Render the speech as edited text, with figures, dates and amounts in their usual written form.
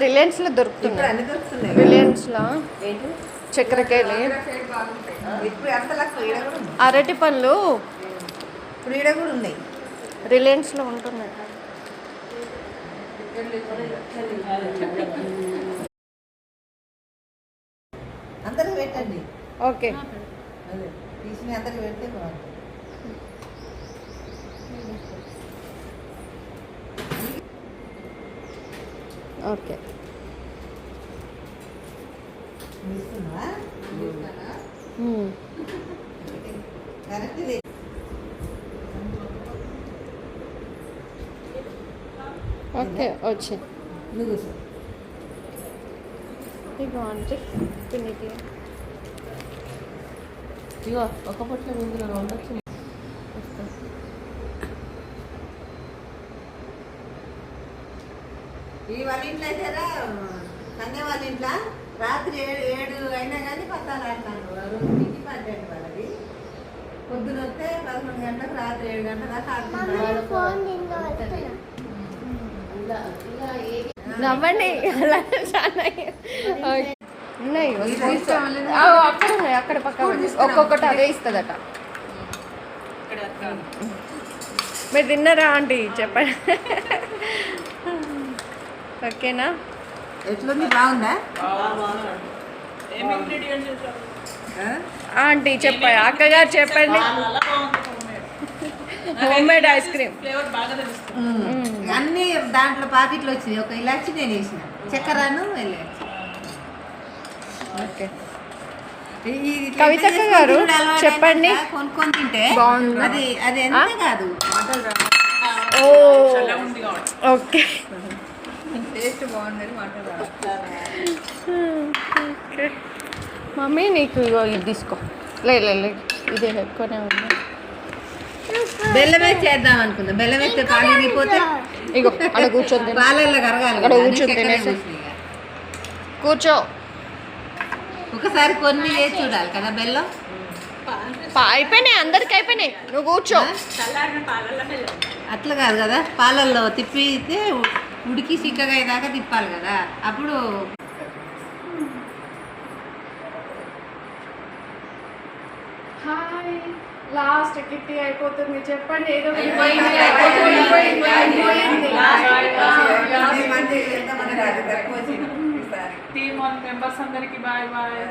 రిలయన్స్లో దొరుకుతుంది. రిలయన్స్లో చక్కెరకేళి, అరటి పళ్ళు కూడా ఉన్నాయి. రిలయన్స్లో ఉంటున్నాయి. అందరికి పెట్టండి. ఓకే, తీసి అందరికి పెడితే బాగుంటుంది. ఓకే, ఓకే వచ్చి ఇగో అంటే పిన్నికి ఇగో ఒక పొట్ల ముందులో ఉండొచ్చు. ఈ వాళ్ళ ఇంట్లో అయితే కన్య వాళ్ళ ఇంట్లో రాత్రి 7 అయినా కానీ పత్తాలు ఆడతాను. 2కి 12 వాళ్ళది. పొద్దున వస్తే 11 గంటలకు, రాత్రి 7 గంటల దాకా ఆడుతున్నారు. నవ్వండి. ఉన్నాయి అక్కడ ఉన్నాయి, అక్కడ పక్క ఒక్కొక్కటి అదే ఇస్తుందట. మీరు తిన్నారా ఆంటీ? చెప్పండి. ఓకేనా? ఎట్లుంది? బాగుందా ఆంటీ? చెప్పండి, అక్కగారు చెప్పండి. హోమ్ మేడ్ ఐస్ క్రీమ్ అన్ని దాంట్లో పాకెట్లు వచ్చినాయి. ఒక ఇలాచి నేను వేసిన, చక్కెరను వెళ్ళాను. ఓకే, కవితక్క గారు చెప్పండి. కొనుక్కొని తింటే బాగుంది. అది ఎంత కాదు. ఓ ఓకే, టేస్ట్ బాగుందని మాటలు. ఓకే మమ్మీ, నీకు ఇది తీసుకో. లే ఇదే ఎక్కువనే ఉంది. బెల్లం వేసి చేద్దాం అనుకుందాం. బెల్లం వేస్తే పాలు విరిగిపోతే ఇగో అక్కడ కూర్చొని పాలల్లో కరగాలి. అక్కడ కూర్చొని కూర్చో. ఒకసారి కొన్ని వేసి చూడాలి కదా బెల్లం. అయిపోయినాయి, అందరికి అయిపోయినాయి. నువ్వు కూర్చో. అట్లా కాదు కదా, పాలల్లో తిప్పితే ఉడికి చిక్కగా అయ్యేదాకా తిప్పాలి కదా. అప్పుడు లాస్ట్ కిట్టి అయిపోతుంది. చెప్పండి ఏదో టీమ్ మెంబర్స్ అందరికి బాయ్ బాయ్.